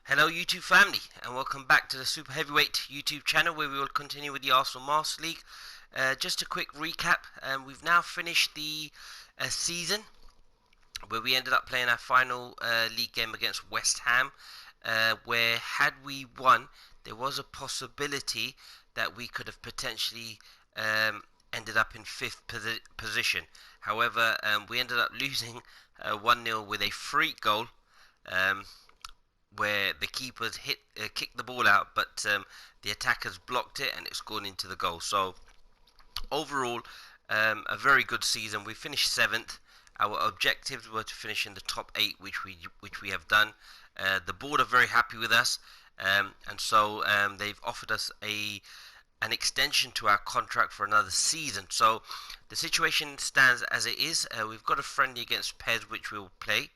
Hello YouTube family, and welcome back to the Super Heavyweight YouTube channel, where we will continue with the Arsenal Master League. Just a quick recap, we've now finished the season, where we ended up playing our final league game against West Ham, where had we won, there was a possibility that we could have potentially ended up in 5th position. However, we ended up losing 1-0 with a freak goal, where the keepers kicked the ball out, but the attackers blocked it and it's gone into the goal. So overall, a very good season. We finished 7th. Our objectives were to finish in the top 8, which we have done. The board are very happy with us, and so they've offered us an extension to our contract for another season. So the situation stands as it is. We've got a friendly against PES, which we'll play.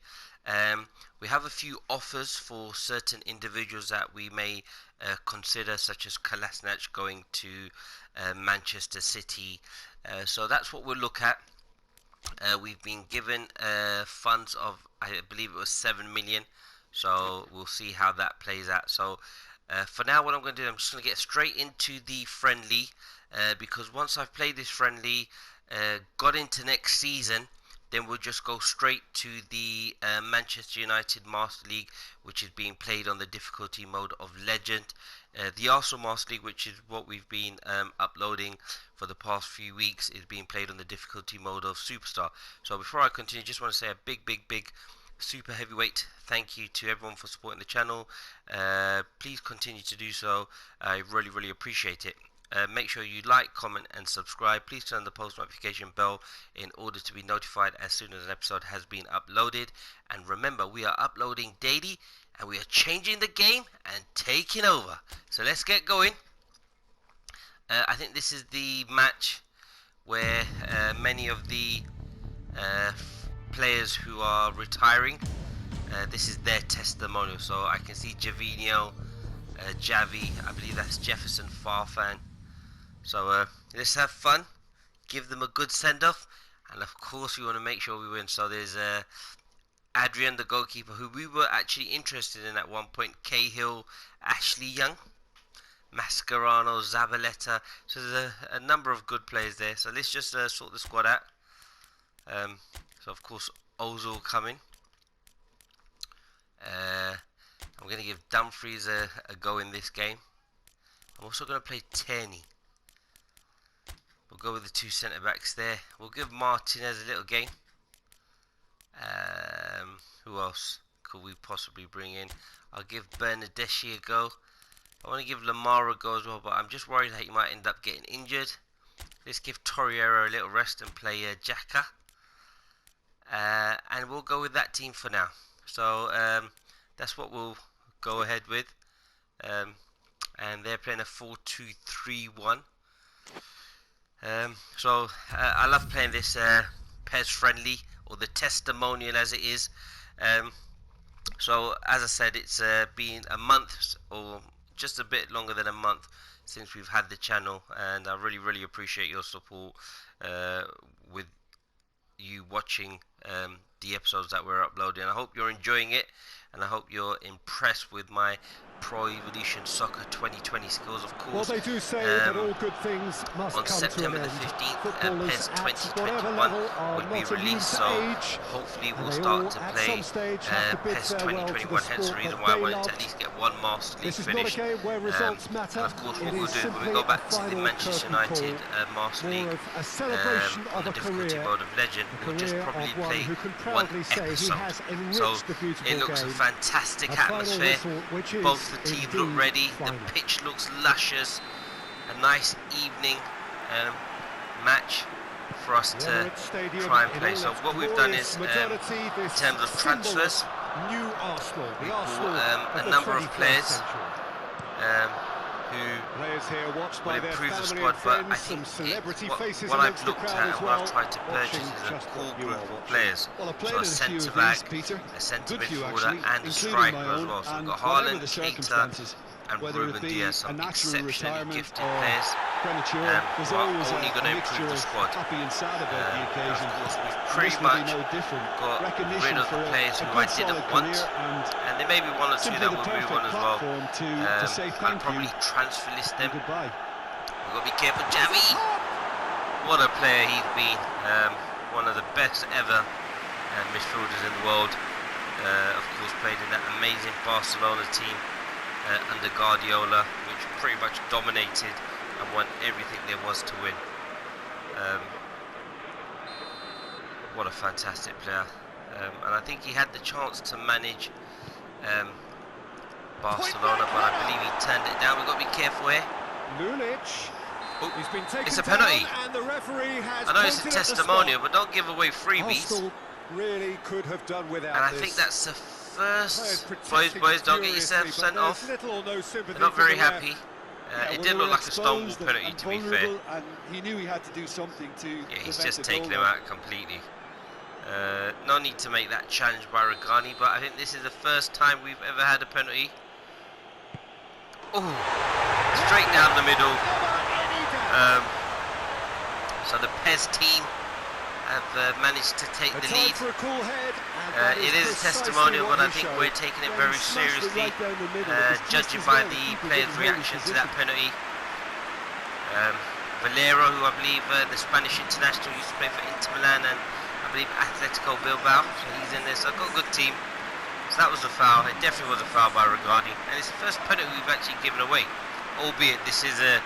We have a few offers for certain individuals that we may consider, such as Kolasinac going to Manchester City. So that's what we'll look at. We've been given funds of, I believe it was 7 million. So we'll see how that plays out. So for now, what I'm going to do, I'm just going to get straight into the friendly, because once I've played this friendly, got into next season, then we'll just go straight to the Manchester United Master League, which is being played on the difficulty mode of Legend. The Arsenal Master League, which is what we've been uploading for the past few weeks, is being played on the difficulty mode of Superstar. So before I continue, just want to say a big Super Heavyweight thank you to everyone for supporting the channel. Please continue to do so. I really appreciate it. Make sure you like, comment and subscribe. Please turn on the post notification bell in order to be notified as soon as an episode has been uploaded. And remember, we are uploading daily and we are changing the game and taking over. So let's get going. I think this is the match where many of the players who are retiring, this is their testimonial. So I can see Javinho, Javi, I believe that's Jefferson Farfan. So let's have fun, give them a good send-off, and of course we want to make sure we win. So there's Adrian, the goalkeeper, who we were actually interested in at one point, Cahill, Ashley Young, Mascherano, Zabaleta. So there's a number of good players there. So let's just sort the squad out. So of course Ozil coming. I'm going to give Dumfries a go in this game. I'm also going to play Tierney. We'll go with the 2 centre-backs there. We'll give Martinez a little game. Who else could we possibly bring in? I'll give Bernadeschi a go. I want to give Lamar a go as well, but I'm just worried that he might end up getting injured. Let's give Torreira a little rest and play Xhaka. And we'll go with that team for now. So that's what we'll go ahead with. And they're playing a 4-2-3-1. So I love playing this PES friendly, or the testimonial as it is. So as I said, it's been a month or just a bit longer than a month since we've had the channel, and I really appreciate your support with you watching the episodes that we're uploading. I hope you're enjoying it, and I hope you're impressed with my Pro Evolution Soccer 2020 skills. Of course, well, they do say that all good things must on come September to the an 15th, PES end. 2021 will be released, so hopefully we'll start to play PES 2021, hence the reason why I wanted to at least get one Master League finish. And of course what we'll do when we go back to the Manchester United Master League on the difficulty mode of Legend, we'll just probably play one episode. So it looks a fantastic atmosphere. Both the teams look ready, the pitch looks luscious, a nice evening match for us to try and play. So what we've done is, in terms of transfers, we bought a number of players who will improve the squad, but I think what I've looked at and what I've tried to purchase is a core group of players. So a centre-back, a centre midfielder and a striker as well. So we've got Haaland, Keita and whether Ruben it be Diaz, a some natural exceptionally retirement gifted or players premature, there's who are always only going to mixture improve the of squad. happy and sad about the occasion. Of course, we've And pretty this will be much no different. got Recognition rid of for the players a who good I didn't solid want, career, and there may be one or two simply that the will move perfect on as well. platform to say I'll thank you probably transfer list them. and goodbye. We've got to be careful. Javi! What a player he's been. One of the best ever midfielders in the world. Of course, played in that amazing Barcelona team under Guardiola, which pretty much dominated and won everything there was to win. What a fantastic player. And I think he had the chance to manage Barcelona, but I believe he turned it down. We've got to be careful here. Oh, He's been taken it's a penalty. down, and the referee has I know it's a pointed at the testimonial, spot. but don't give away freebies. Hostile really could have done without And I this. think that's the first. Players Boys, don't get furiously, yourself sent but off. there's little or no sympathy They're not for very the ref. happy. Yeah, It well, did they look were like a Stonewall exposed penalty, and to be fair. vulnerable, and he knew he had to do something to Yeah, he's prevent just a taken goal. him out completely. No need to make that challenge by Regani, but I think this is the first time we've ever had a penalty. Oh, straight down the middle. So the PES team have managed to take the lead. For a cool head, It is a testimonial, but I think we're taking it very seriously, judging by the players' reaction to that penalty. Valero, who I believe the Spanish international, used to play for Inter Milan and I believe Atletico Bilbao, so he's in there, so I've got a good team. So that was a foul. It definitely was a foul by Regani, and it's the first penalty we've actually given away, albeit this is a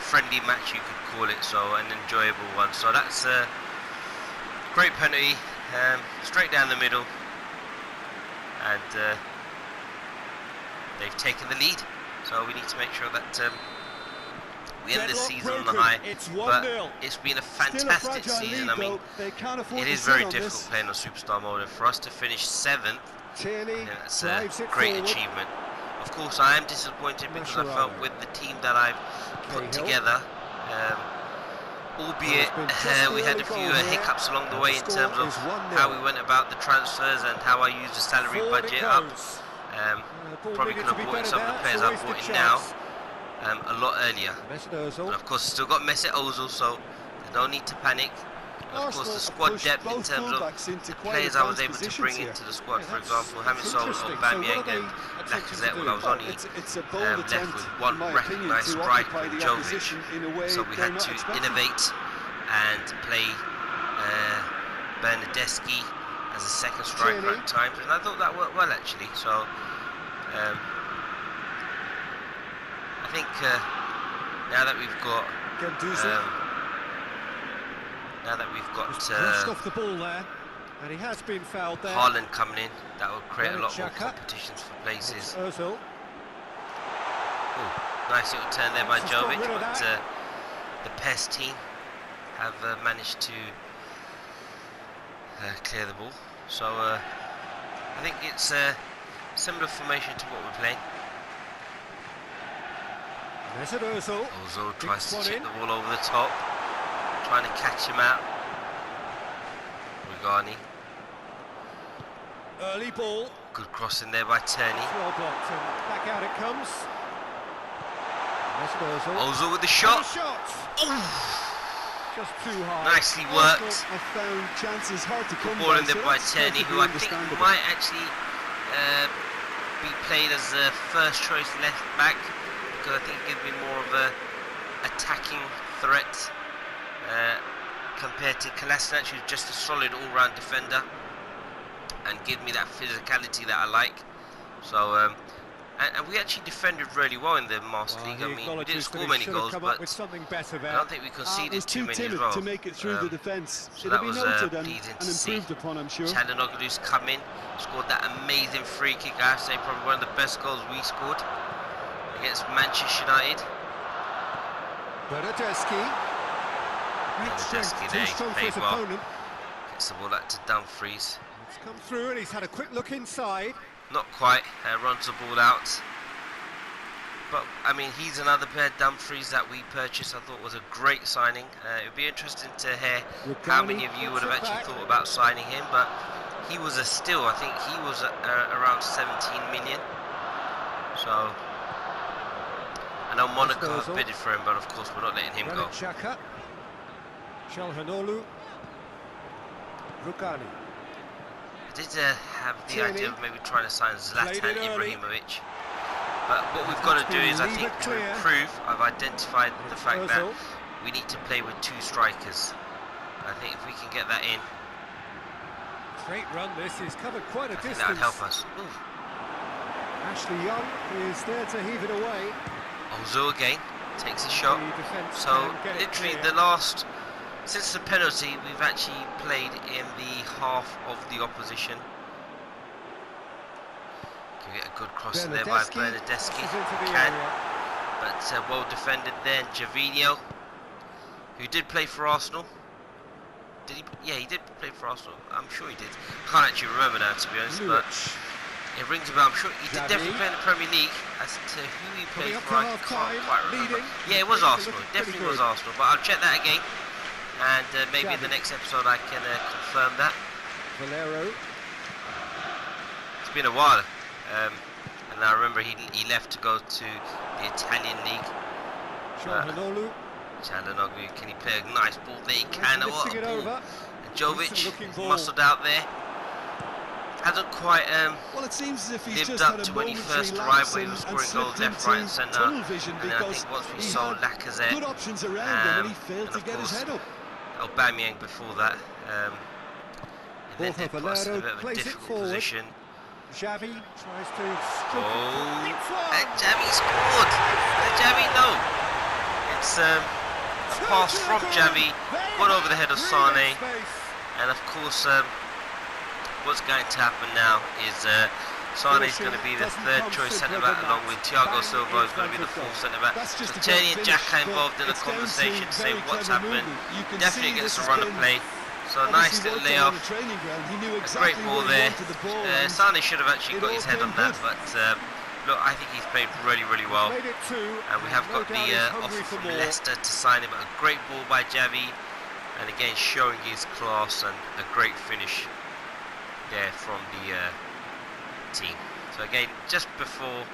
friendly match, you could call it, so an enjoyable one. So that's a great penalty, straight down the middle, and they've taken the lead, so we need to make sure that we end this season on the high. But it's been a fantastic season. I mean, it is very difficult playing on Superstar mode, and for us to finish 7th, that's a great achievement. Of course, I am disappointed because I felt with the team that I've put together, albeit we had a few hiccups along the way in terms of how we went about the transfers and how I used the salary budget up. Probably could have brought in some of the players I've brought in now a lot earlier. And of course, still got Mesut Ozil, so there's no need to panic. And of course, the squad depth in terms of the players I was able to bring into the squad, for example, Hamisol, Aubameyang and Lacazette, well, I was only left with one recognised striker in Jovic, so we had to innovate and play Bernardeschi as a second striker at times, and I thought that worked well actually. So I think now that we've got off the ball there, and he has been fouled there. Haaland coming in, that will create a lot more competitions for places. Ozil. Nice little turn there by Jovic, but the PES team have managed to clear the ball. So I think it's a similar formation to what we're playing. Ozil tries to chip the ball over the top, trying to catch him out. Regani. Early ball. Good cross in there by Turney. Well blocked, and back out it comes. Ozil with the shot. Just too hard. Nicely worked. Found chances hard to come ball in there by Turney, who I think might actually be played as a first choice left back, because I think it gives me more of a attacking threat compared to Kolasinac, who's just a solid all-round defender and give me that physicality that I like. So and we actually defended really well in the Master League. I mean, we didn't score many goals, but I don't think we conceded too many as well. To make it through the defence. So that was pleasing to see. Çalhanoğlu's come in, scored that amazing free kick. I have to say, probably one of the best goals we scored against Manchester United. Bernardeschi there, he played well. Gets the ball out to Dumfries. It's come through and he's had a quick look inside. Not quite, runs the ball out. But, I mean, he's another player, Dumfries, that we purchased. I thought was a great signing. It would be interesting to hear how many of you would have actually thought about signing him. But he was a steal. I think he was around 17 million. So, I know Monaco have Disposal. bidded for him, but of course we're not letting him go. Xhaka. Çalhanoğlu. Rugani. I did have the idea of maybe trying to sign Zlatan Ibrahimovic, but what we've got to do is, I think, to improve, I've identified the fact that we need to play with 2 strikers. I think if we can get that in, Straight run, this is covered quite a I think distance. that would help us. Ooh. Ashley Young is there to heave it away. Ozil again takes a shot. So literally the last, since the penalty, we've actually played in the half of the opposition. Can we get a good cross there by Bernardeschi? Can, but well defended there. Javinho, who did play for Arsenal. Did he? Yeah, he did play for Arsenal. I'm sure he did. Can't actually remember now, to be honest, but it rings a bell. I'm sure he did definitely play in the Premier League. As to who he played for, I can't quite remember. Yeah, it was Arsenal. It definitely was Arsenal. But I'll check that again, and maybe in the next episode I can confirm that. Valero. It's been a while, and I remember he left to go to the Italian league. Çalhanoğlu. Çalhanoğlu, can he play a nice ball there? He can. What a ball. And Jovic, muscled out there. Hasn't quite well, it seems as if he's lived just up had to a when he first arrived, where he was scoring goals left, right and centre. And then I think once we sold Lacazette, good options around him, and he failed to get his head up. Aubameyang before that, and then they put us in a bit of a difficult position. Xavi tries to Xavi scored! Xavi, no! It's a pass from Xavi, one over the head of Sane, and of course what's going to happen now is Sane is going to be the 3rd choice centre-back, along with Thiago Silva is going to be the 4th centre-back. So Tierney and Xhaka involved in the conversation to say what's happened. Definitely gets a run of play. So a nice little layoff, a great ball there. Sane should have actually got his head on that, but look, I think he's played really, really well. And we have got the offer from Leicester to sign him. A great ball by Xavi, and again showing his class, and a great finish there from the team. So again, just before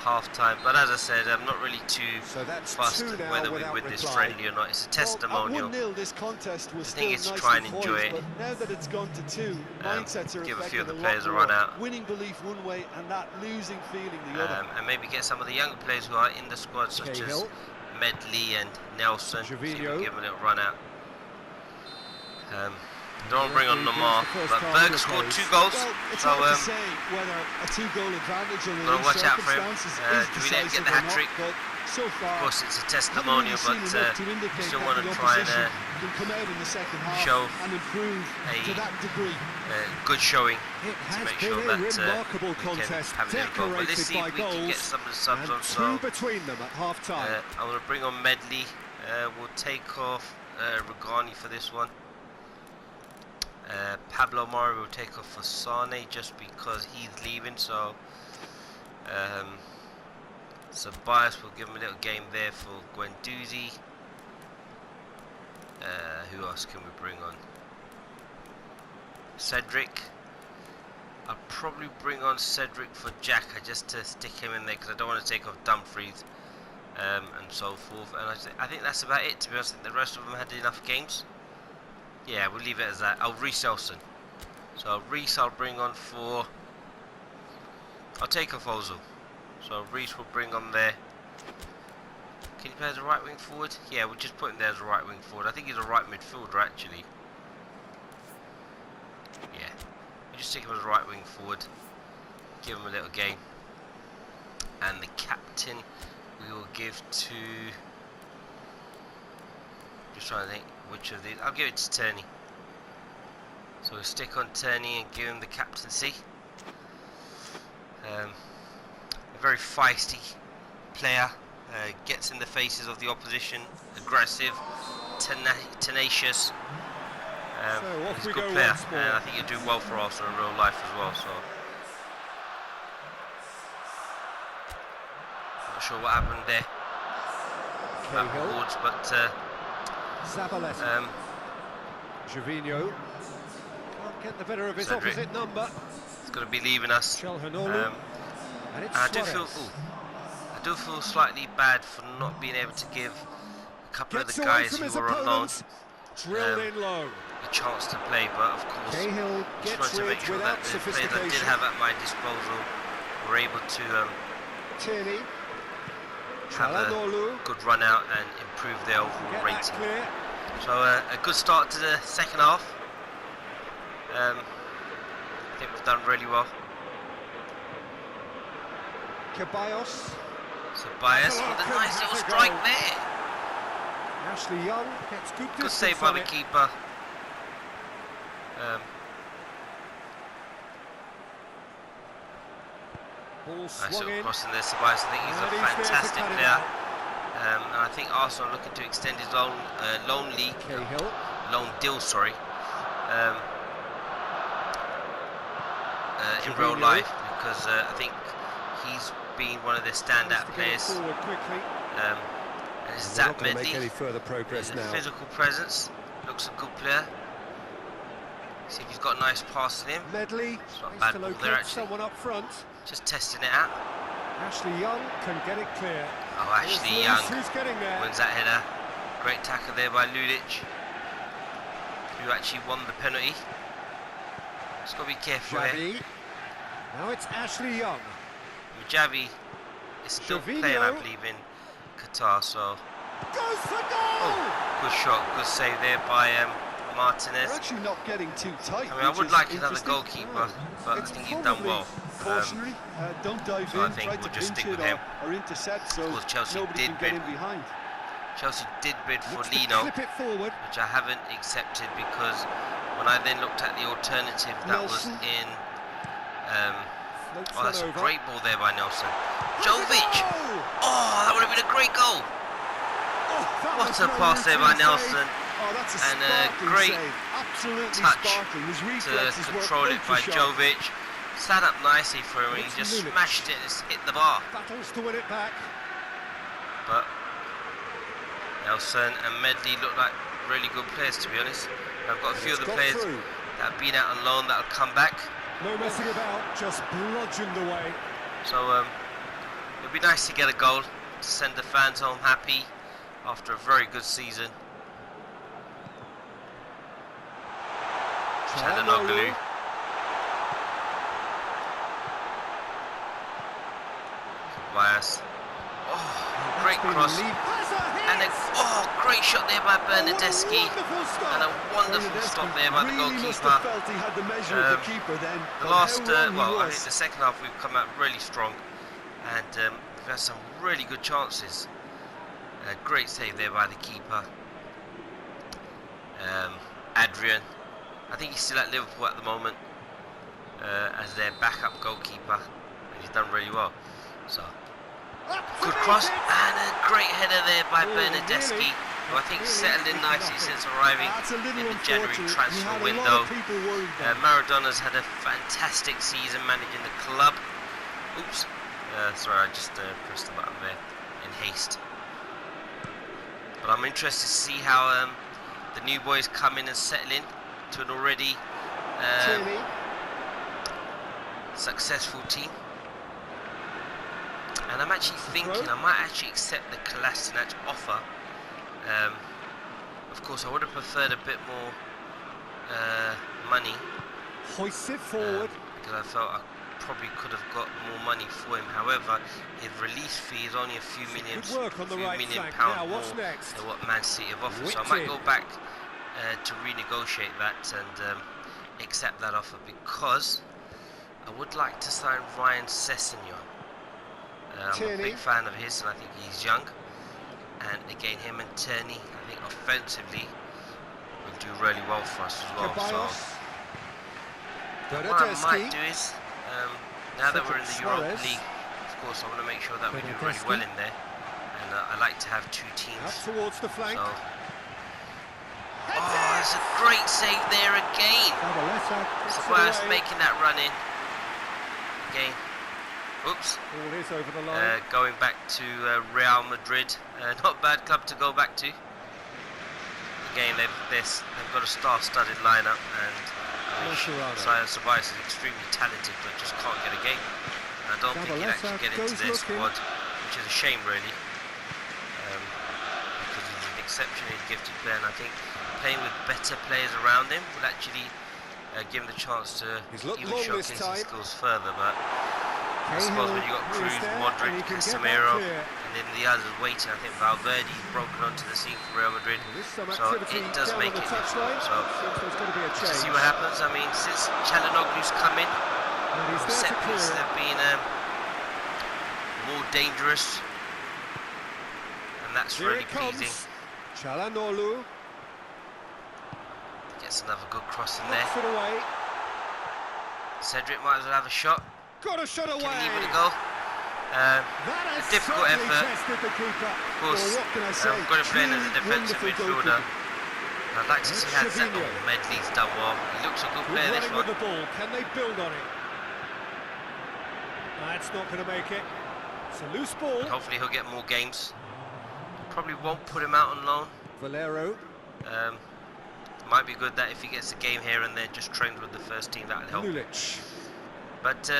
half-time, but as I said, I'm not really too fussed whether we win this friendly or not. It's a testimonial. This contest was the thing is to nice try and enjoy it. But now that it's gone to 2, mindsets are give a affected few of the lot players a more. run out. Winning belief one way and that losing feeling the other. And maybe get some of the younger players who are in the squad, such as Medley and Nelson. See if we can give them a little run out. Don't want to bring on Lamar, but Berg scored 2 goals, so whether a 2-goal advantage or gotta watch out for him. Do we let him get the hat-trick? So far, of course, it's a testimonial, but we still want to try and show a good showing to make sure that we can have it in goal. But let's see if we can get some of the subs on. So between them at half-time. I'm going to bring on Medley. We'll take off Rugani for this one. Pablo Mari will take off for Sane just because he's leaving, so Bias will give him a little game there for Guendouzi. Who else can we bring on? Cedric. I'll probably bring on Cedric for Xhaka just to stick him in there, because I don't want to take off Dumfries and so forth. And I think that's about it, to be honest. I think the rest of them had enough games. Yeah, we'll leave it as that. Reece Elson. So Reece I'll bring on for... I'll take off Ozil. So Reece will bring on there. Can he play as a right wing forward? Yeah, we'll just put him there as a right wing forward. I think he's a right midfielder actually. Yeah. We'll just take him as a right wing forward. Give him a little game. And the captain we will give to... Just trying to think which of these. I'll give it to Tierney. So we'll stick on Tierney and give him the captaincy. A very feisty player, gets in the faces of the opposition, aggressive, tenacious. He's a good player, and I think he'll do well for Arsenal in real life as well. So not sure what happened there backwards, but Zabaleta. Javinho can't get the better of his Cedric. opposite number. He's going to be leaving us. Çalhanoğlu. And I do do feel slightly bad for not being able to give a couple of Gets the away guys from who his were on loan opponents. Drilled in low. a chance to play, but of course, Cahill just gets wanted to make rid sure without that the players I did sophistication. have at my disposal were able to Tierney. have a Çalhanoğlu. good run out and improve their overall Get that rating. clear. So a good start to the second half. I think we've done really well. Ceballos. So Bias with a nice little strike there. Ashley Young gets good Good distance save by on the it. keeper. Ball Nice swung little in. cross in there, Ceballos. I think he's a And he's there to fantastic cut it player. out. And I think Arsenal are looking to extend his own loan league, Cahill. loan deal, sorry, in real Fabinho. life, because I think he's been one of their standout Tries to get it players. forward quickly. And it's We're Zach not going to make Medley. any further progress He's a now. physical presence, looks a good player. See if he's got a nice pass in him. Medley It's not a tries bad to ball locate there actually. someone up front. Just testing it out. Ashley Young can get it clear. Oh, Ashley It's Young Lewis who's getting there. wins that header. Great tackle there by Ludic, who actually won the penalty. Just got to be careful here. Javi. Now it's Ashley Young. Javi is still Fabinho. playing, I believe, in Qatar, so... Goes for goal! Oh, good shot, good save there by Martinez. They're actually not getting too tight. I mean, I which would is like another interesting. goalkeeper, but I It's think he's done probably well. Cautionary. Don't dive so I in, think try we'll to just pinch stick it with him. or intercept so course, Chelsea nobody did can get bid. in behind. Chelsea did bid for Looks to Lino, clip it forward. which I haven't accepted because when I then looked at the alternative, that was Nelson. in... Floats oh, that's one a over. great ball there by Nelson. Has a Jovic! goal! Oh, that would have been a great goal! Oh, that What was a no pass there by routine save. Nelson. Oh, that's a And a sparkling great save. Absolutely touch sparkling. His To reflexes were control it by ultra-sharp. Jovic. Sat up nicely for him and he It's just Lulic. smashed it and it's hit the bar. Battles to win it back. But Nelson and Medley look like really good players, to be honest. I've got a few of the Got players through. that have been out on loan that'll come back. No messing about, just bludgeoned away. So it'd be nice to get a goal to send the fans home happy after a very good season. Çalhanoğlu. Bias. Oh, great cross. And a great shot there by Bernadeschi. And a wonderful stop there by the Really must goalkeeper. have felt he had the measure of the keeper then. The but last, how wrong he well, I was. think the second half we've come out really strong, and we've had some really good chances. Great save there by the keeper, Adrian. I think he's still at Liverpool at the moment as their backup goalkeeper, and he's done really well. So good cross and a great header there by Bernadeschi, who I think settled in nicely since arriving That's a little in the January unfortunate. transfer We had a window. lot of people worried then. Maradona's had a fantastic season managing the club. Oops, sorry, I just pressed the button there in haste. But I'm interested to see how the new boys come in and settle in to an already Tierney. successful team. And I'm actually thinking I might actually accept the Kolasinac offer. Of course, I would have preferred a bit more money. Hoists it forward. Because I felt I probably could have got more money for him. However, his release fee is only a few million, Good work on the right flank. pounds Now, what's more next? than what Man City have offered. So I Whipped might in. go back to renegotiate that and accept that offer, because I would like to sign Ryan Sessegnon. I'm a Tierney. big fan of his, and I think he's young. And again, him and Tierney, I think offensively will do really well for us as well. Ceballos. So what I might Bernadeschi. do is, now that we're in the Suarez. Europa League, of course, I want to make sure that we do really Bernadeschi. well in there. And I like to have two Up teams. towards the flank. So, oh, it's a great save there again. Ceballos making that run in. Again. Oops. Ball is over the line. Going back to Real Madrid. Not a bad club to go back to. Again, they've got a star-studded lineup, and Ceballos is extremely talented, but just can't get a game. And I don't think he'll actually get into their squad, which which is a shame really, because he's an exceptionally gifted player, and I think playing with better players around him will actually give him the chance to even showcase his skills further. But I suppose when you've got Cruz, Modric, Casemiro, and then the others waiting, I think Valverde's broken onto the scene for Real Madrid, so it does make it difficult. So to see what happens. I mean, since Çalhanoğlu's come in, set pieces have been more dangerous, and that's really pleasing. Çalhanoğlu gets another good cross in there. Cedric might as well have a shot. Got a shot away. Can he leave it a goal? A difficult effort. Of course, got him playing as a defensive midfielder. I'd like to see Hazard. Medley's done well. He looks a good player, this one. The ball. Can they build on it? That's not going to make it. It's a loose ball. And hopefully he'll get more games. Probably won't put him out on loan. Valero. Might be good that if he gets a game here and there, just trains with the first team, that'll help. Lulic. But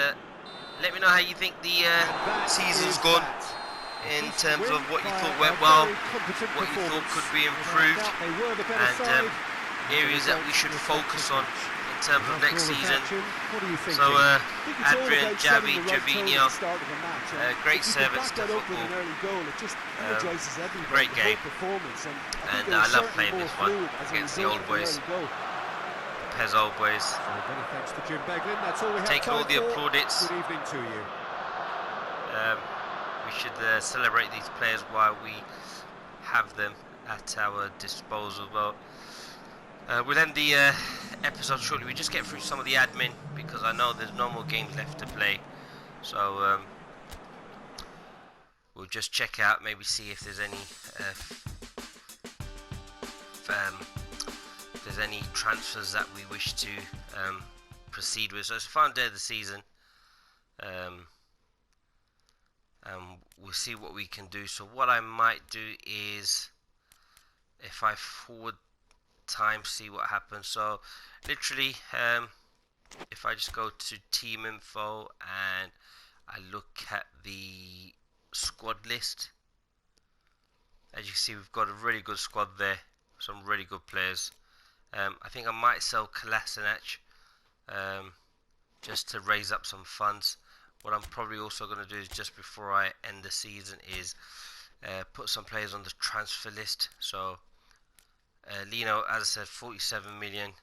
let me know how you think the season's gone, in terms of what you thought went well, what you thought could be improved, and areas that we should focus on in terms of next season. So Adrian, Javi, Gervinho, great servants to football, great game, and I love playing this one against the old boys, PES old boys. Taking all the applaudits. Good evening to you. We should celebrate these players while we have them at our disposal. Well, we'll end the episode shortly. We just get through some of the admin because I know there's no more games left to play. So we'll just check out, maybe see if there's any transfers that we wish to proceed with. So it's the final day of the season, and we'll see what we can do. So what I might do is, if I forward time, see what happens. So literally, if I just go to team info and I look at the squad list, as you can see, we've got a really good squad there, some really good players. I think I might sell Kolasinac just to raise up some funds. What I'm probably also going to do is, just before I end the season, is put some players on the transfer list. So Lino, as I said, 47 million.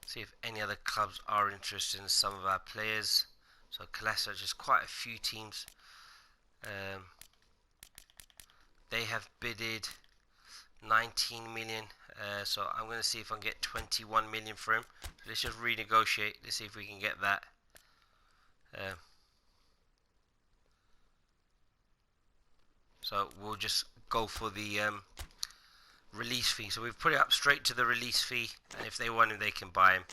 See if any other clubs are interested in some of our players. So Kolasinac, just quite a few teams. They have bidded 19 million. So I'm going to see if I can get 21 million for him. Let's just renegotiate. Let's see if we can get that. So we'll just go for the release fee. So we've put it up straight to the release fee, and if they want him, they can buy him.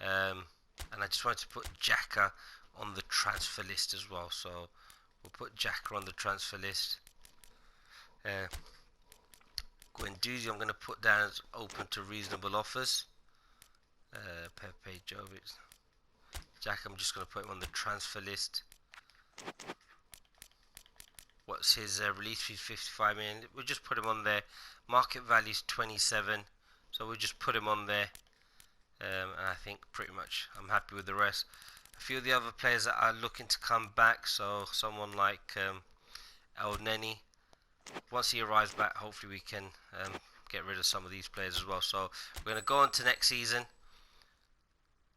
And I just wanted to put Xhaka on the transfer list as well. So we'll put Xhaka on the transfer list. Guendouzi I'm going to put down as open to reasonable offers. Pepe, Jovic, Jack, I'm just going to put him on the transfer list. What's his release fee? 55 million. We'll just put him on there. Market value is 27, so we'll just put him on there. And I think pretty much I'm happy with the rest. A few of the other players that are looking to come back, so someone like El Neni, once he arrives back, hopefully we can get rid of some of these players as well. So we're going to go on to next season.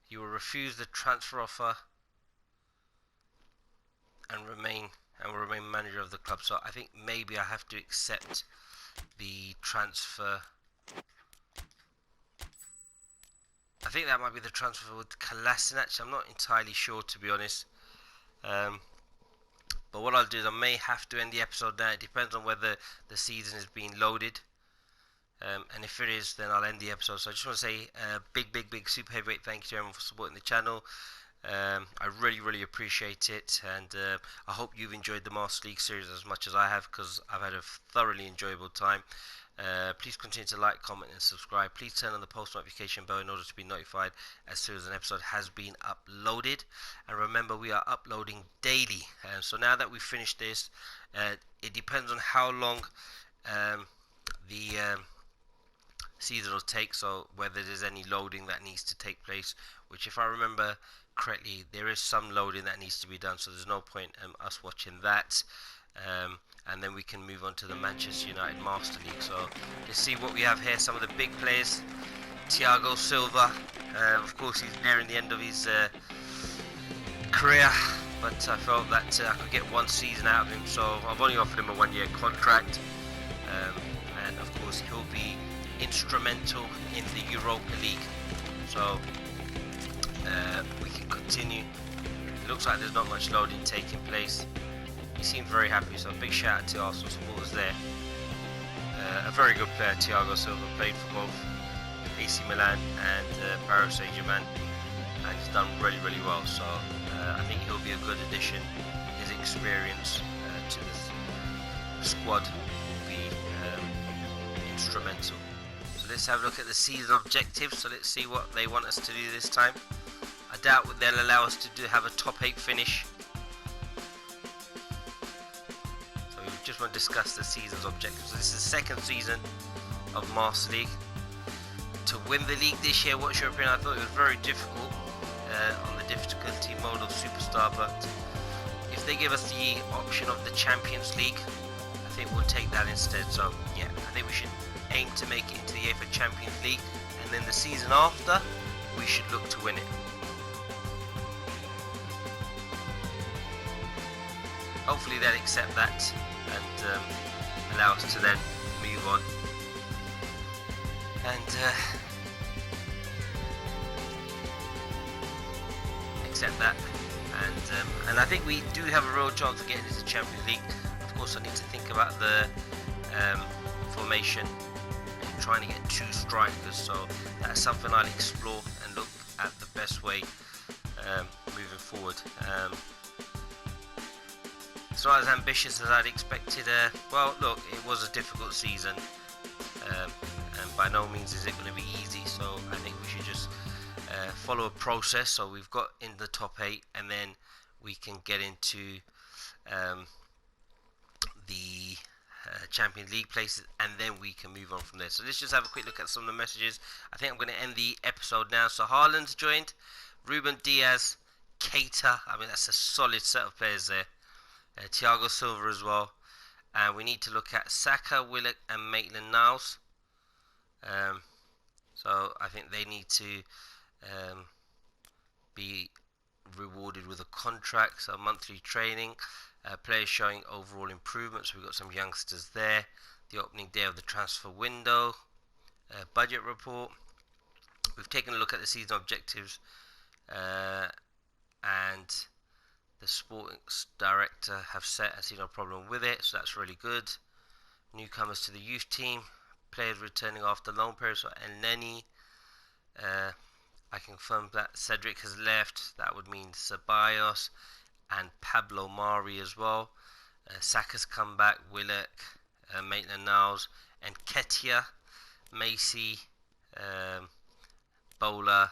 You will refuse the transfer offer and will remain manager of the club. So I think maybe I have to accept the transfer. I think that might be the transfer with Kolasinac. I'm not entirely sure, to be honest. But what I'll do is I may have to end the episode there. It depends on whether the season is being loaded. And if it is, then I'll end the episode. So I just want to say big super heavyweight thank you to everyone for supporting the channel. I really appreciate it, and I hope you've enjoyed the Master League series as much as I have, because I've had a thoroughly enjoyable time. Please continue to like, comment and subscribe. Please turn on the post notification bell in order to be notified as soon as an episode has been uploaded. And remember, we are uploading daily. So now that we've finished this, it depends on how long the season will take, so whether there's any loading that needs to take place, which if I remember correctly, there is some loading that needs to be done, so there's no point us watching that. And then we can move on to the Manchester United Master League. So let's see what we have here. Some of the big players. Thiago Silva, of course he's nearing the end of his career, but I felt that I could get one season out of him, so I've only offered him a 1-year contract. And of course he'll be instrumental in the Europa League, so we can continue. It looks like there's not much loading taking place. He seemed very happy, so big shout out to Arsenal supporters there. A very good player, Thiago Silva, played for both AC Milan and Paris Saint-Germain, and he's done really well, so I think he'll be a good addition. His experience to the squad will be instrumental. So let's have a look at the season objectives. So let's see what they want us to do this time. I doubt they'll allow us to have a top 8 finish. So we just want to discuss the season's objectives. So this is the second season of Master League. To win the league this year, what's your opinion? I thought it was very difficult on the difficulty mode of Superstar, but if they give us the option of the Champions League, I think we'll take that instead. So yeah, I think we should aim to make it into the UEFA Champions League, and then the season after we should look to win it. Hopefully they'll accept that and allow us to then move on. And accept that, and I think we do have a real chance of getting into the Champions League. Of course, I need to think about the formation and trying to get 2 strikers, so that's something I'll explore and look at the best way moving forward. It's not as ambitious as I'd expected. Well, look, it was a difficult season, and by no means is it going to be easy, so I think we should just follow a process. So we've got in the top 8, and then we can get into the Champions League places, and then we can move on from there. So let's just have a quick look at some of the messages. I think I'm going to end the episode now. So Haaland's joined, Ruben Diaz, Keita. I mean, that's a solid set of players there. Thiago Silva as well. And we need to look at Saka, Willock and Maitland-Niles. So I think they need to be rewarded with a contract, so monthly training. Players showing overall improvements. We've got some youngsters there. The opening day of the transfer window. Budget report. We've taken a look at the season objectives, and the sporting director have set. I see no problem with it, so that's really good. Newcomers to the youth team. Players returning after loan period. So Elneny. I can confirm that Cedric has left. That would mean Ceballos and Pablo Mari as well. Saka's come back, Willock, Maitland-Niles, and Ketia, Macy, Bowler,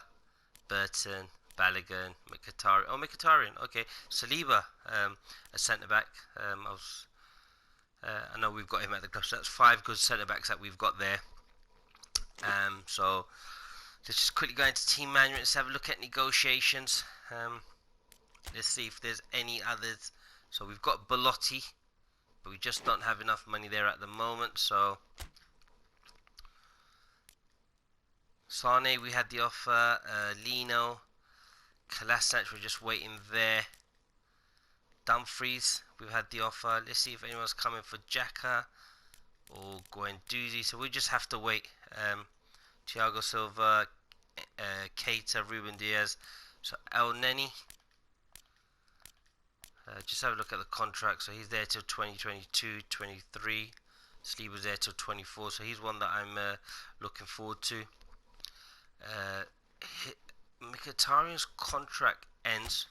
Burton, Balogun, Mkhitaryan. Oh, Mkhitaryan, okay. Saliba, a centre-back. I know we've got him at the club, so that's 5 good centre-backs that we've got there. So let's just quickly go into team management. Let's have a look at negotiations. Let's see if there's any others. So we've got Belotti, but we just don't have enough money there at the moment. So Sane, we had the offer. Lino, Kolasinac, we're just waiting there. Dumfries, we've had the offer. Let's see if anyone's coming for Xhaka or Guendouzi. So we just have to wait. Thiago Silva, Keita, Ruben Diaz. So Elneny. Just have a look at the contract. So he's there till 2022, 23. Saliba's there till 24. So he's one that I'm looking forward to. Mkhitaryan's contract ends,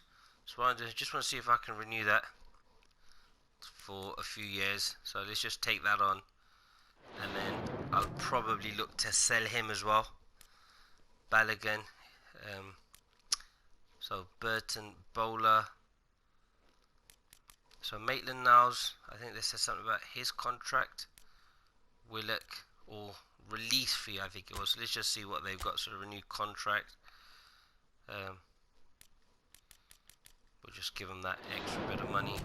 so I just want to see if I can renew that for a few years. So let's just take that on, and then I'll probably look to sell him as well. Balogun, so Burton, Bowler. So Maitland-Niles, I think they said something about his contract. Willock, or release fee, I think it was. Let's just see what they've got. Sort of a new contract. We'll just give them that extra bit of money.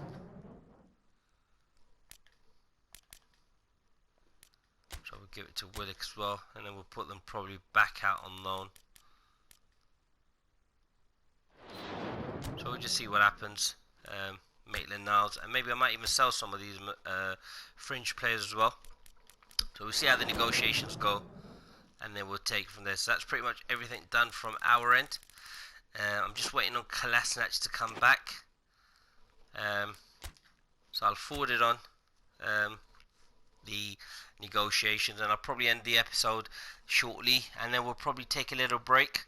So we'll give it to Willock as well, and then we'll put them probably back out on loan. So we'll just see what happens. Maitland-Niles, and maybe I might even sell some of these fringe players as well. So we'll see how the negotiations go, and then we'll take from there. So that's pretty much everything done from our end. I'm just waiting on Kolasinac to come back. So I'll forward it on the negotiations, and I'll probably end the episode shortly, and then we'll probably take a little break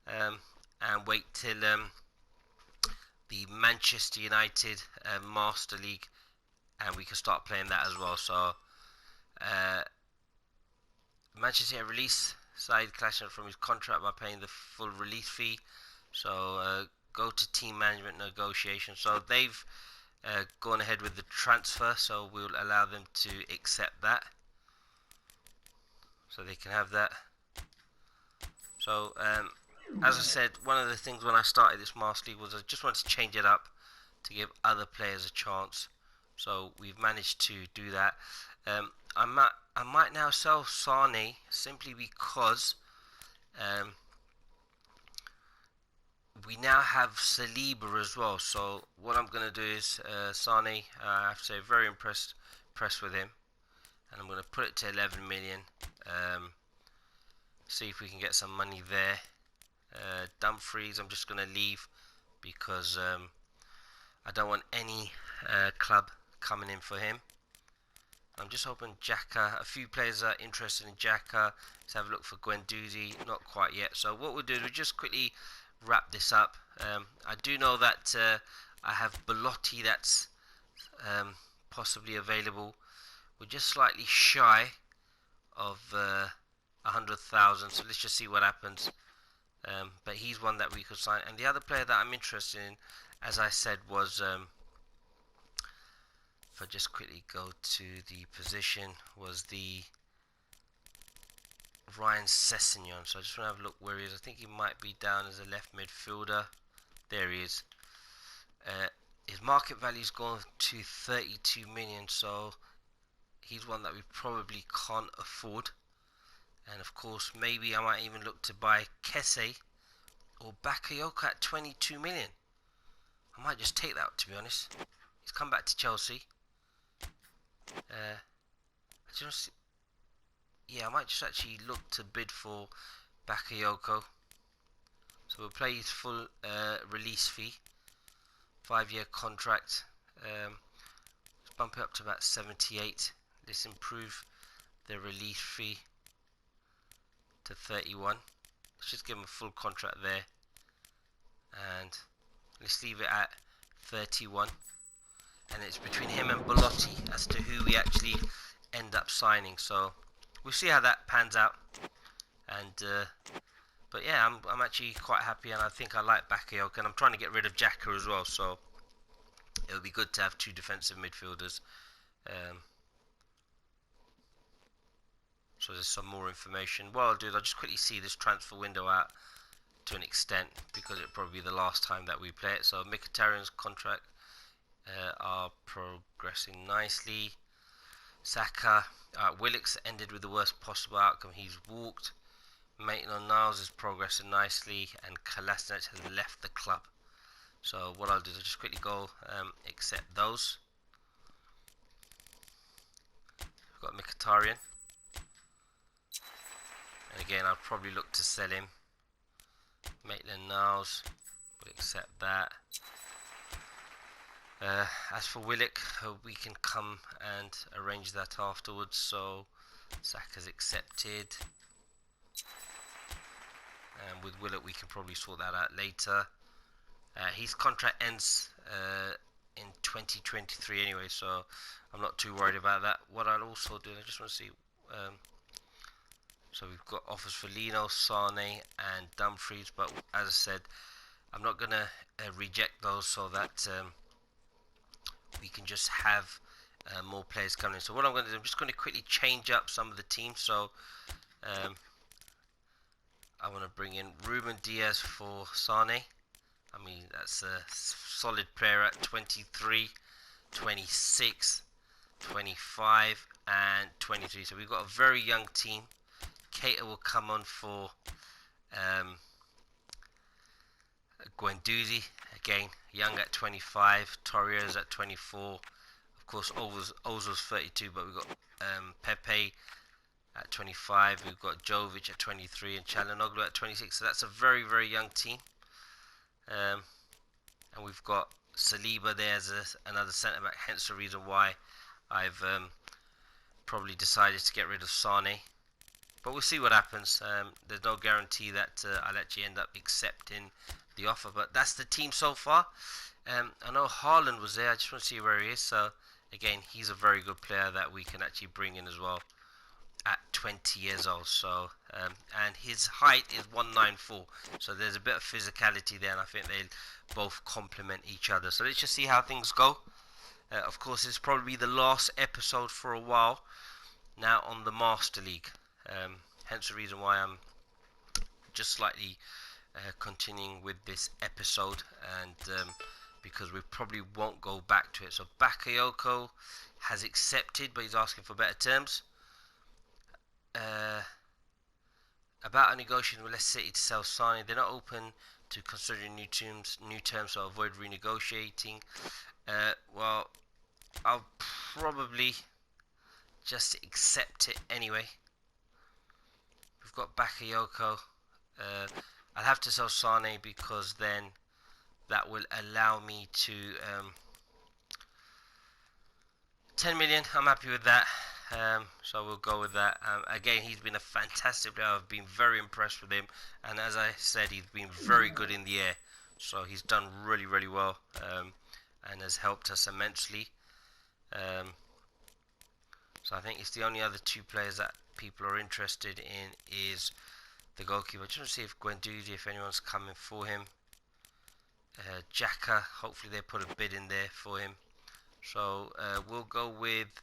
and wait till the Manchester United Master League, and we can start playing that as well. So Manchester United release Said Kolasinac from his contract by paying the full release fee. So go to team management negotiations. So they've gone ahead with the transfer, so we'll allow them to accept that, so they can have that. So as I said, one of the things when I started this Master League was I just wanted to change it up to give other players a chance. So we've managed to do that. I might now sell Sane simply because we now have Saliba as well. So what I'm going to do is Sane, I have to say, very impressed with him, and I'm going to put it to 11 million. See if we can get some money there. Dumfries, I'm just going to leave because I don't want any club coming in for him. I'm just hoping Xhaka, a few players are interested in Xhaka. Let's have a look for Guendouzi, not quite yet. So what we'll do is we'll just quickly wrap this up. I do know that I have Belotti that's possibly available. We're just slightly shy of 100,000, so let's just see what happens. But he's one that we could sign. And the other player that I'm interested in, as I said, was if I just quickly go to the position, was the Ryan Sessegnon. So I just want to have a look where he is. I think he might be down as a left midfielder. There he is. His market value's gone to 32 million, so he's one that we probably can't afford. And of course, maybe I might even look to buy Kesse or Bakayoko at 22 million. I might just take that, to be honest. He's come back to Chelsea. I might just actually look to bid for Bakayoko. So we'll play his full release fee, 5-year contract. Let's bump it up to about 78. Let's improve the release fee to 31. Let's just give him a full contract there, and let's leave it at 31. And it's between him and Belotti as to who we actually end up signing. So we'll see how that pans out. And but yeah, I'm actually quite happy, and I think I like Bakayoko, and I'm trying to get rid of Xhaka as well. So it would be good to have two defensive midfielders. So there's some more information. What I'll do is I'll just quickly see this transfer window out to an extent, because it'll probably be the last time that we play it. So Mkhitaryan's contract are progressing nicely. Saka, Willock's ended with the worst possible outcome. He's walked. Maitland-Niles is progressing nicely, and Kolasinac has left the club. So what I'll do is I'll just quickly go accept those. We've got Mkhitaryan, and again I'll probably look to sell him. Maitland-Niles, we'll accept that. As for Willock, we can come and arrange that afterwards. So Saka's accepted. and with Willett we can probably sort that out later. His contract ends in 2023 anyway, so I'm not too worried about that. What I'll also do, I just want to see, so we've got offers for Lino, Sane and Dumfries, but as I said, I'm not going to reject those so that we can just have more players coming in. So what I'm going to do, I'm just going to quickly change up some of the teams. So I want to bring in Ruben Diaz for Sane. I mean, that's a solid player at 23, 26, 25 and 23. So we've got a very young team. Keita will come on for Guendouzi, again young at 25, Torres at 24, of course Ozil's 32, but we've got Pepe at 25, we've got Jovic at 23 and Çalhanoğlu at 26, so that's a very, very young team. And we've got Saliba there as another centre back, hence the reason why I've probably decided to get rid of Sane. But we'll see what happens. There's no guarantee that I'll actually end up accepting the offer. But that's the team so far. I know Haaland was there. I just want to see where he is. So, again, he's a very good player that we can actually bring in as well at 20 years old. So, and his height is 194. So there's a bit of physicality there. And I think they'll both complement each other. So let's just see how things go. Of course, it's probably the last episode for a while now on the Master League. Hence the reason why I'm just slightly continuing with this episode, and because we probably won't go back to it. So Bakayoko has accepted, but he's asking for better terms. About a negotiation with Leicester City to sell Sane, they're not open to considering new terms, so avoid renegotiating. Well, I'll probably just accept it anyway. We've got Bakayoko. I'll have to sell Sane because then that will allow me to 10 million. I'm happy with that. So we'll go with that. Again, he's been a fantastic player. I've been very impressed with him, and as I said, he's been very good in the air. So he's done really, really well, and has helped us immensely. So I think it's the only other two players that people are interested in is the goalkeeper. Just want to see if Guendouzi, if anyone's coming for him. Xhaka, hopefully they put a bid in there for him. So we'll go with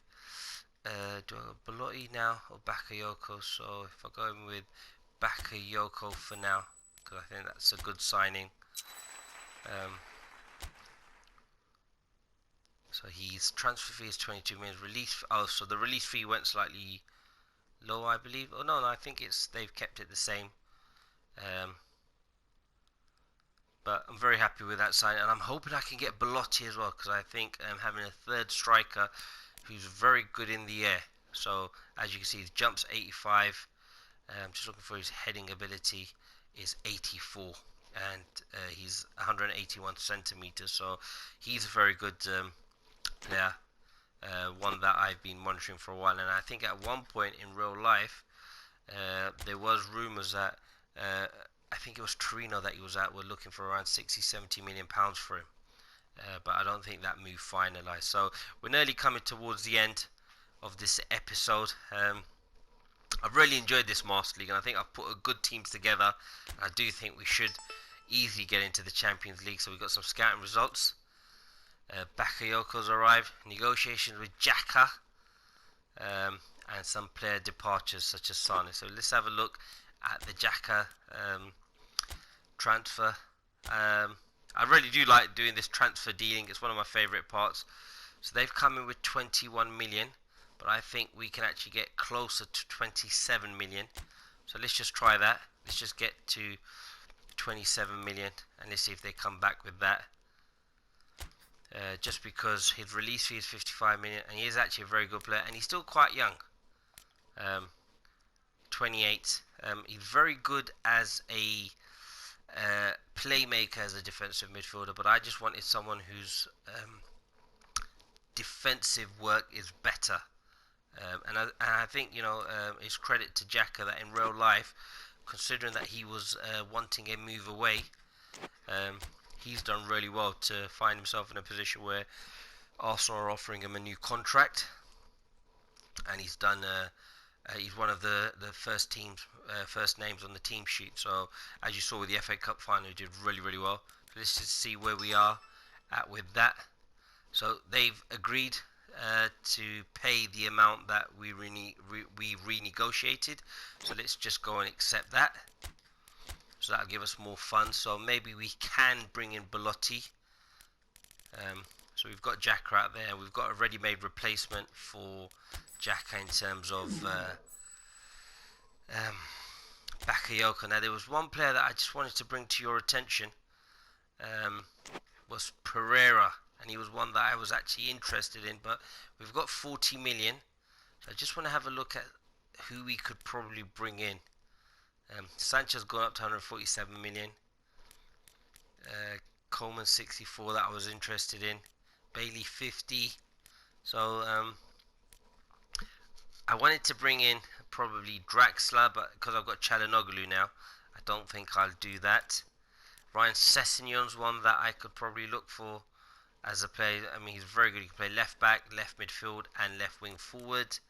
do I go Belotti now or Bakayoko? So if I go in with Bakayoko for now, because I think that's a good signing. So his transfer fee is 22 million. Release, oh, so the release fee went slightly low, I believe. Oh no, I think they've kept it the same. But I'm very happy with that sign, and I'm hoping I can get Belotti as well, because I think having a third striker who's very good in the air. So as you can see, his jumps 85. Just looking for his heading ability is 84, and he's 181 centimeters. So he's a very good player, one that I've been monitoring for a while. And I think at one point in real life, there was rumours that I think it was Torino that he was at, were looking for around 60-70 million pounds for him. But I don't think that move finalised. So we're nearly coming towards the end of this episode. I've really enjoyed this Master League, and I think I've put a good teams together. I do think we should easily get into the Champions League. So we've got some scouting results. Bakayoko's arrived. Negotiations with Xhaka. And some player departures such as Sane. So let's have a look at the Xhaka transfer. I really do like doing this transfer dealing. It's one of my favourite parts. So they've come in with 21 million, but I think we can actually get closer to 27 million. So let's just try that. Let's just get to 27 million, and let's see if they come back with that. Just because his release fee is 55 million, and he is actually a very good player, and he's still quite young. 28. He's very good as a playmaker, as a defensive midfielder, but I just wanted someone whose defensive work is better. And I think, it's credit to Xhaka that in real life, considering that he was wanting a move away. He's done really well to find himself in a position where Arsenal are offering him a new contract, and he's done. He's one of the first names on the team sheet. So as you saw with the FA Cup final, he did really well. So let's just see where we are at with that. So they've agreed to pay the amount that we renegotiated. So let's just go and accept that. So that'll give us more funds. So maybe we can bring in Belotti. So we've got Xhaka out there. We've got a ready-made replacement for Xhaka in terms of Bakayoko. Now there was one player that I just wanted to bring to your attention. Was Pereira, and he was one that I was actually interested in, but we've got 40 million. So I just want to have a look at who we could probably bring in. Sanchez gone up to 147 million. Coleman 64 that I was interested in. Bailey 50. So I wanted to bring in probably Draxler, but because I've got Çalhanoğlu now, I don't think I'll do that. Ryan Sessegnon's one that I could probably look for as a player. I mean, he's very good. He can play left back, left midfield, and left wing forward.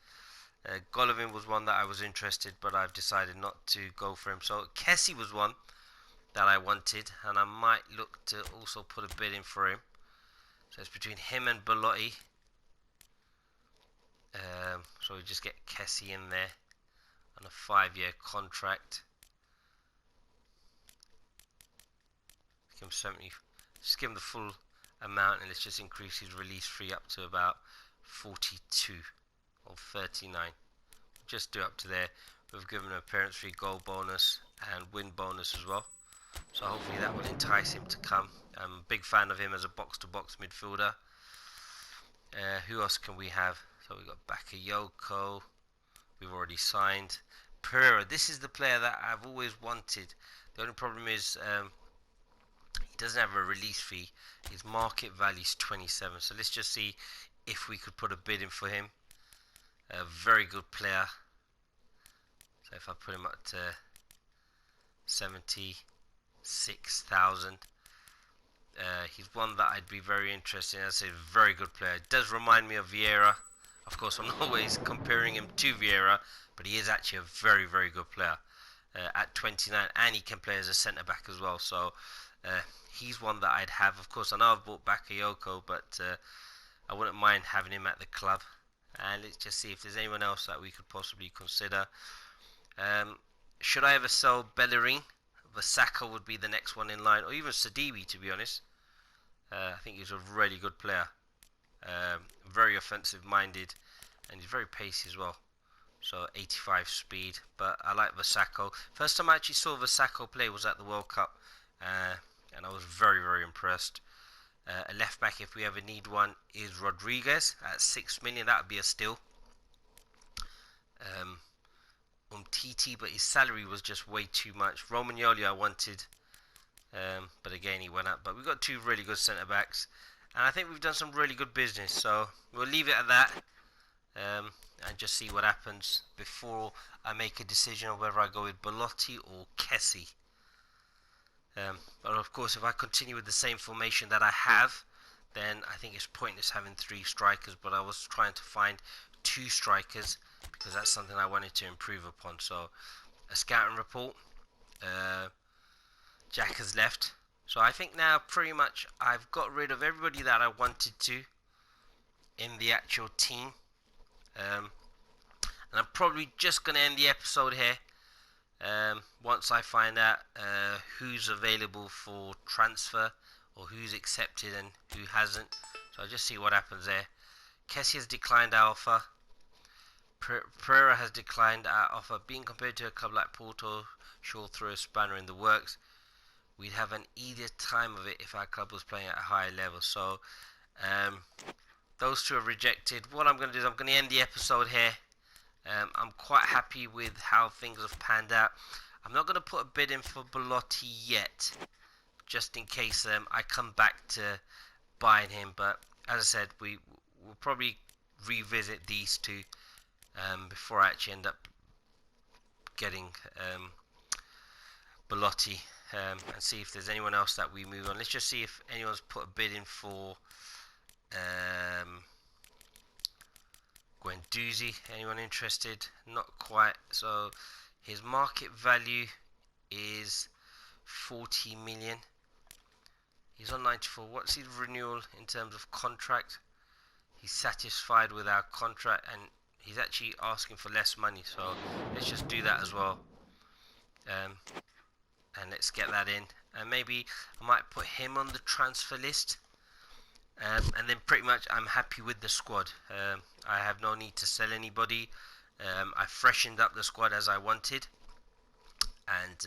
Golovin was one that I was interested, but I've decided not to go for him. So Kessie was one that I wanted, and I might look to also put a bid in for him. So it's between him and Belotti. So we just get Kessie in there on a 5-year contract. Give him 70. Just give him the full amount, and let's just increase his release fee up to about 42 or 39. Just do up to there. We've given him appearance fee, goal bonus, and win bonus as well. So hopefully that will entice him to come. I'm a big fan of him as a box-to-box midfielder. Who else can we have? So we've got Bakayoko. We've already signed. Pereira. This is the player that I've always wanted. The only problem is he doesn't have a release fee. His market value is 27. So let's just see if we could put a bid in for him. A very good player. So if I put him up to 76,000. He's one that I'd be very interested in. As a very good player. It does remind me of Vieira. Of course, I'm not always comparing him to Vieira, but he is actually a very good player at 29, and he can play as a centre back as well. So he's one that I'd have. Of course, I know I've bought Bakayoko, but I wouldn't mind having him at the club. And let's just see if there's anyone else that we could possibly consider. Should I ever sell Bellerin? Vasako would be the next one in line, or even Sidibe, to be honest. I think he's a really good player. Very offensive minded, and he's very pacey as well. So 85 speed, but I like Vasako. First time I actually saw Vasako play was at the World Cup, and I was very impressed. A left back, if we ever need one, is Rodriguez at 6 million. That would be a steal. Umtiti, but his salary was just way too much. Romagnoli I wanted, but again he went up. But we've got two really good centre backs, and I think we've done some really good business. So we'll leave it at that, and just see what happens before I make a decision on whether I go with Belotti or Kessie. But of course, if I continue with the same formation that I have, then I think it's pointless having 3 strikers. But I was trying to find 2 strikers because that's something I wanted to improve upon. So a scouting report. Jack has left. So I think now pretty much I've got rid of everybody that I wanted to in the actual team. And I'm probably just going to end the episode here. Once I find out who's available for transfer or who's accepted and who hasn't. So I'll just see what happens there. Kessie has declined our offer. Pereira has declined our offer. Being compared to a club like Porto, sure throw a spanner in the works. We'd have an easier time of it if our club was playing at a higher level. So those 2 are rejected. What I'm going to do is I'm going to end the episode here. I'm quite happy with how things have panned out. I'm not going to put a bid in for Belotti yet, just in case I come back to buying him. But as I said, we'll probably revisit these 2 before I actually end up getting Belotti, and see if there's anyone else that we move on. Let's just see if anyone's put a bid in for Guendouzi. Anyone interested? Not quite. So his market value is 40 million. He's on 94. What's his renewal in terms of contract? He's satisfied with our contract, and he's actually asking for less money, so let's just do that as well. And let's get that in, and maybe I might put him on the transfer list, and then pretty much I'm happy with the squad. I have no need to sell anybody. I freshened up the squad as I wanted, and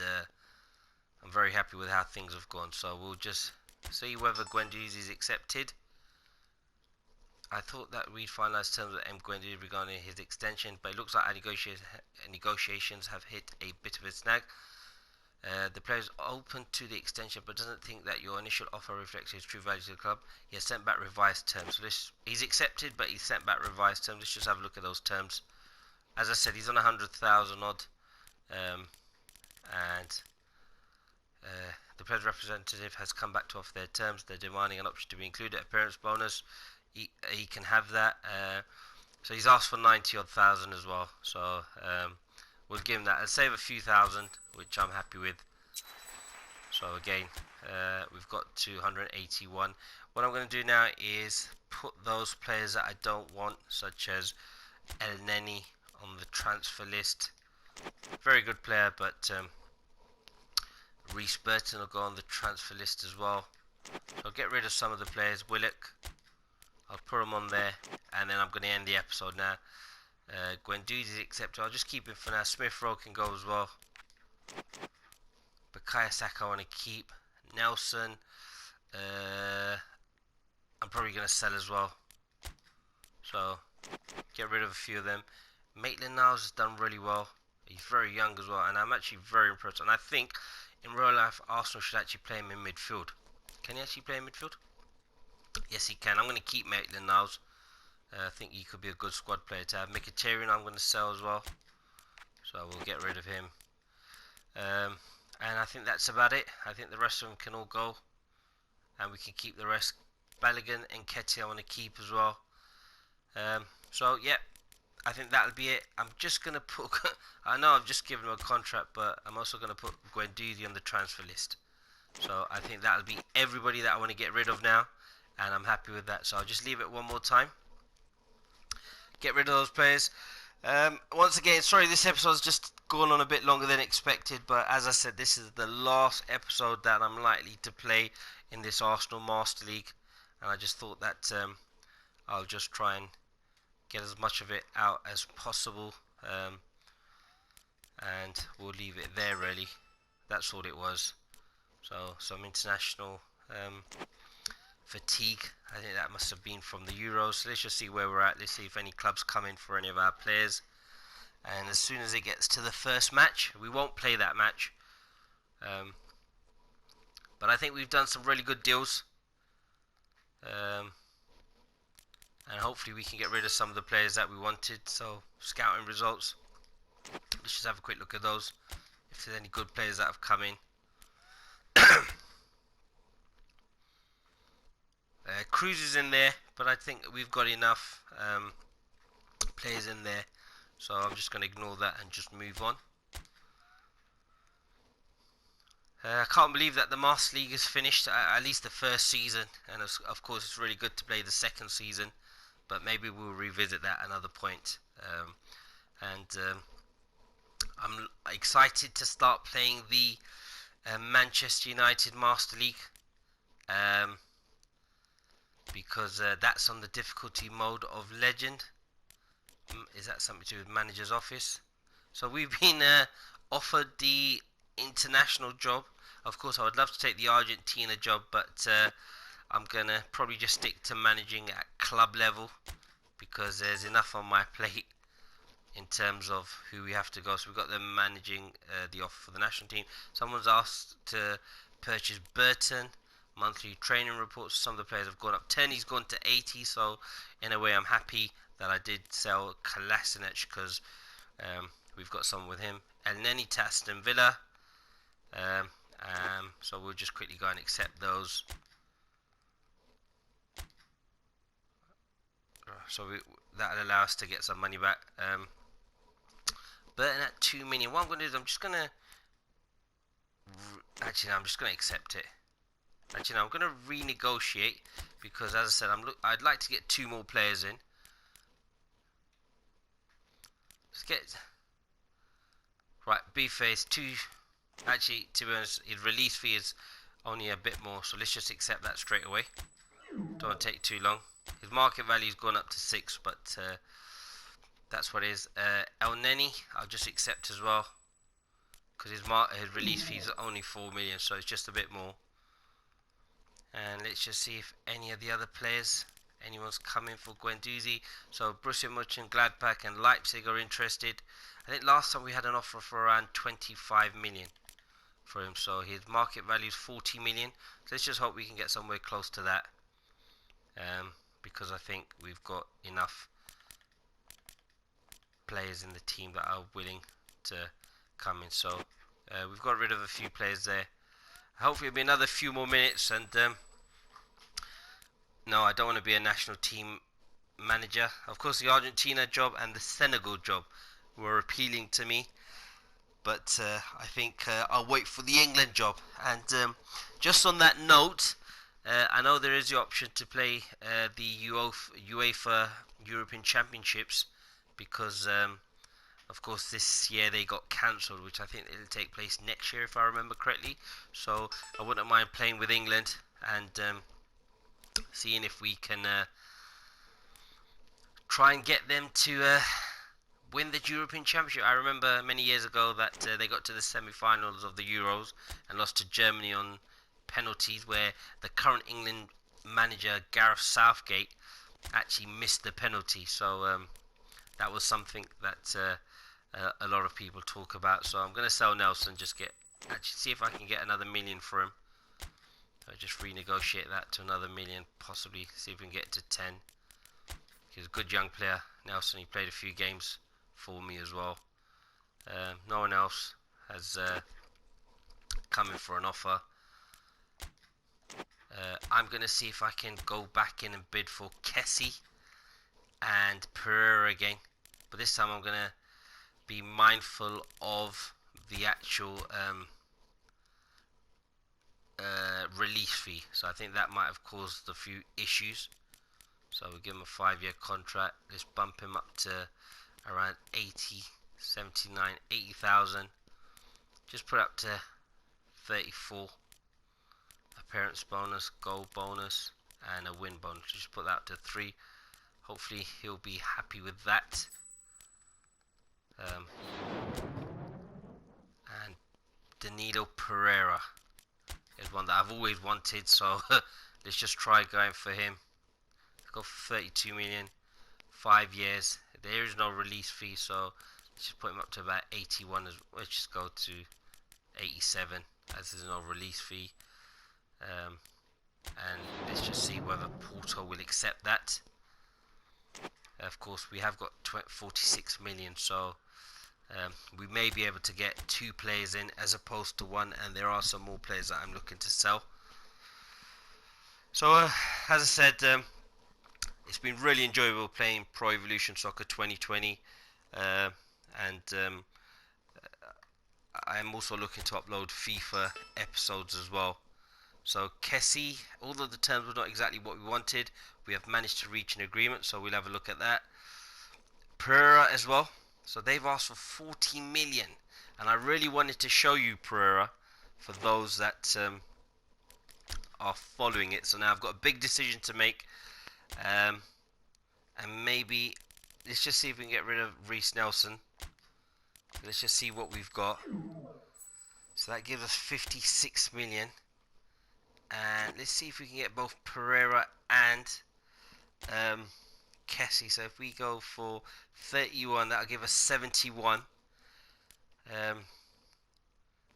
I'm very happy with how things have gone. So we'll just see whether Guendouzi is accepted. I thought that we'd finalise terms with M. Guendouzi regarding his extension, but it looks like our negotiations have hit a bit of a snag. The player is open to the extension, but doesn't think that your initial offer reflects his true value to the club. He has sent back revised terms. So he's accepted, but he's sent back revised terms. Let's just have a look at those terms. As I said, he's on 100,000 odd, and the player's representative has come back to offer their terms. They're demanding an option to be included. Appearance bonus. He can have that. So he's asked for 90 odd thousand as well. So we'll give him that. I'll save a few thousand, which I'm happy with. So again, we've got 281. What I'm going to do now is put those players that I don't want, such as El Neni, on the transfer list. Very good player, but Reece Burton will go on the transfer list as well. So I'll get rid of some of the players. Willock, I'll put him on there, and then I'm going to end the episode now. Guendouzi is accepted. I'll just keep him for now. Smith Rowe can go as well. Bukayo Saka I want to keep. Nelson, I'm probably going to sell as well. So get rid of a few of them. Maitland-Niles has done really well. He's very young as well, and I'm actually very impressed. And I think in real life, Arsenal should actually play him in midfield. Can he actually play in midfield? Yes, he can. I'm going to keep Maitland-Niles. I think he could be a good squad player to have. Mkhitaryan I'm going to sell as well. So we'll get rid of him. And I think that's about it. I think the rest of them can all go. And we can keep the rest. Balogun and Nketiah I want to keep as well. So, yeah. I think that'll be it. I'm just going to put... I know I've just given him a contract, but I'm also going to put Guendouzi on the transfer list. So I think that'll be everybody that I want to get rid of now. And I'm happy with that. So I'll just leave it one more time. Get rid of those players. Once again, sorry this episode's just gone on a bit longer than expected, but as I said, this is the last episode that I'm likely to play in this Arsenal Master League, and I just thought that I'll just try and get as much of it out as possible, and we'll leave it there really. That's all it was. So some international fatigue. I think that must have been from the Euros. So let's just see where we're at. Let's see if any clubs come in for any of our players. And as soon as it gets to the first match, we won't play that match. But I think we've done some really good deals. And hopefully we can get rid of some of the players that we wanted. So scouting results. Let's just have a quick look at those. If there's any good players that have come in. Cruz is in there, but I think we've got enough players in there, so I'm just going to ignore that and just move on. I can't believe that the Master League is finished, at least the first season, and of course it's really good to play the second season, but maybe we'll revisit that another point. I'm excited to start playing the Manchester United Master League. Because that's on the difficulty mode of Legend. Is that something to do with Manager's Office? So we've been offered the international job. Of course, I would love to take the Argentina job, but I'm going to probably just stick to managing at club level, because there's enough on my plate in terms of who we have to go. So we've got them managing the offer for the national team. Someone's asked to purchase Burton. Monthly training reports. Some of the players have gone up 10. He's gone to 80. So in a way, I'm happy that I did sell Kolasinac, because we've got someone with him. El Neni to Aston Villa. So we'll just quickly go and accept those. So that'll allow us to get some money back. Burton at 2 million. What I'm going to do is I'm just going to... Actually, no, I'm just going to accept it. Actually, no, I'm going to renegotiate because, as I said, I'd like to get 2 more players in. Let's get... Right, B-Face, 2... Actually, to be honest, his release fee is only a bit more, so let's just accept that straight away. Don't want to take too long. His market value's gone up to 6, but that's what it is. El Neni, I'll just accept as well, because his release fee is only 4 million, so it's just a bit more. And let's just see if any of the other players, anyone's coming for Guendouzi. So Borussia Mönchengladbach and Leipzig are interested. I think last time we had an offer for around 25 million for him, so his market value is 40 million. So let's just hope we can get somewhere close to that, because I think we've got enough players in the team that are willing to come in. So we've got rid of a few players there. Hopefully it'll be another few more minutes. And no, I don't want to be a national team manager. Of course, the Argentina job and the Senegal job were appealing to me, but I think I'll wait for the England job. And just on that note, I know there is the option to play the UEFA European Championships, because of course this year they got cancelled, which I think it'll take place next year if I remember correctly. So I wouldn't mind playing with England and seeing if we can try and get them to win the European Championship. I remember many years ago that they got to the semi-finals of the Euros and lost to Germany on penalties, where the current England manager Gareth Southgate actually missed the penalty. So that was something that a lot of people talk about. So I'm going to sell Nelson, actually see if I can get another million for him. I'll just renegotiate that to another million, possibly see if we can get to 10. He's a good young player, Nelson. He played a few games for me as well. No one else has come in for an offer. I'm going to see if I can go back in and bid for Kessie and Pereira again, but this time I'm going to be mindful of the actual release fee. So I think that might have caused a few issues. So we'll give him a 5-year contract. Let's bump him up to around 80, 79, 80,000. Just put it up to 34. Appearance bonus, goal bonus, and a win bonus. Just put that up to 3. Hopefully he'll be happy with that. And Danilo Pereira is one that I've always wanted, so let's just try going for him. Go for 32 million, 5 years. There is no release fee, so let's just put him up to about 81. Let's just go to 87, as there's no release fee. And let's just see whether Porto will accept that. Of course, we have got 46 million, so we may be able to get 2 players in as opposed to 1, and there are some more players that I'm looking to sell. So as I said, it's been really enjoyable playing Pro Evolution Soccer 2020, and I am also looking to upload FIFA episodes as well. So Kessie, although the terms were not exactly what we wanted, we have managed to reach an agreement, so we'll have a look at that. Pereira as well, so they've asked for 40 million, and I really wanted to show you Pereira for those that are following it. So now I've got a big decision to make, and maybe let's just see if we can get rid of Reece Nelson. Let's just see what we've got. So that gives us 56 million. And let's see if we can get both Pereira and Kessie. So if we go for 31, that'll give us 71.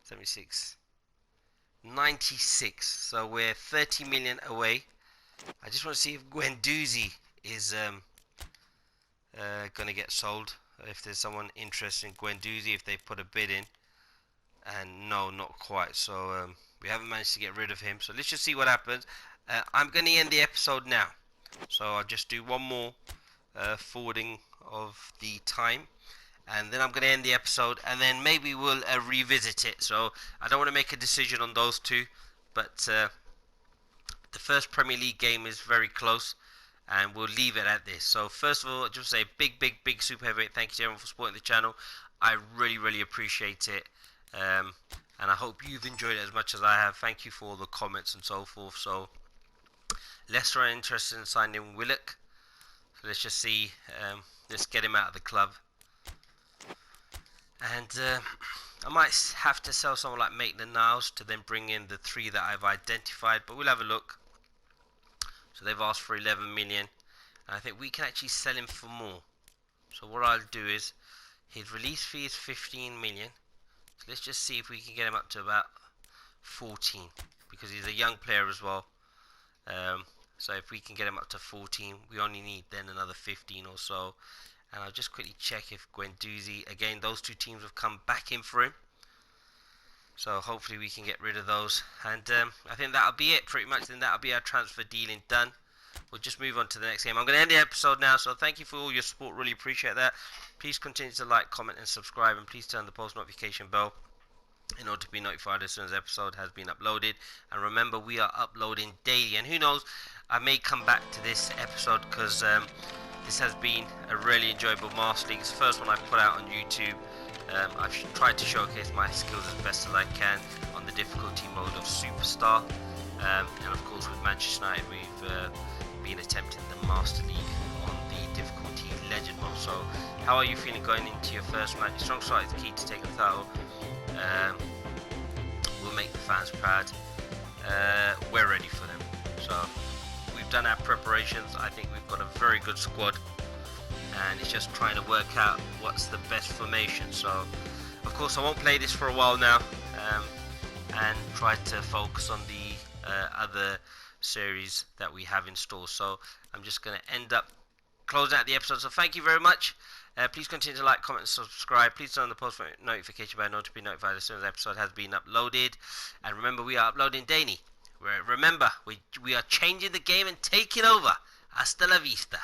76. 96. So we're 30 million away. I just want to see if Guendouzi is going to get sold. If there's someone interested in Guendouzi, if they put a bid in. and no, not quite. So we haven't managed to get rid of him. So let's just see what happens. I'm going to end the episode now. So I'll just do one more forwarding of the time, and then I'm going to end the episode, and then maybe we'll revisit it. So I don't want to make a decision on those two, but the first Premier League game is very close, and we'll leave it at this. So first of all, I just say big super heavyweight thank you to everyone for supporting the channel. I really appreciate it, and I hope you've enjoyed it as much as I have. Thank you for all the comments and so forth. So Leicester are interested in signing Willock, so let's just see. Let's get him out of the club, and I might have to sell someone like Maitland-Niles to then bring in the 3 that I've identified, but we'll have a look. So they've asked for 11 million, and I think we can actually sell him for more. So what I'll do is, his release fee is 15 million. So let's just see if we can get him up to about 14, because he's a young player as well. So if we can get him up to 14, we only need then another 15 or so. And I'll just quickly check if Guendouzi, again, those 2 teams have come back in for him. So hopefully we can get rid of those. And I think that'll be it pretty much. Then that'll be our transfer dealing done. We'll just move on to the next game. I'm going to end the episode now. So thank you for all your support. Really appreciate that. Please continue to like, comment and subscribe. And please turn the post notification bell in order to be notified as soon as the episode has been uploaded. And remember, we are uploading daily. And who knows, I may come back to this episode because this has been a really enjoyable Master League. It's the first one I've put out on YouTube. I've tried to showcase my skills as best as I can on the difficulty mode of Superstar. And of course with Manchester United we've been attempting the Master League on the difficulty Legend mode. So how are you feeling going into your first match? Strong start is the key to taking the title. We'll make the fans proud. We're ready for them. So we've done our preparations. I think we've got a very good squad, and it's just trying to work out what's the best formation. So of course I won't play this for a while now, and try to focus on the other series that we have in store. So I'm just going to end up closing out the episode. So thank you very much. Please continue to like, comment and subscribe. Please turn on the post notification bell in order to be notified as soon as the episode has been uploaded. And remember, we are uploading daily. Remember, we are changing the game and taking over. Hasta la vista.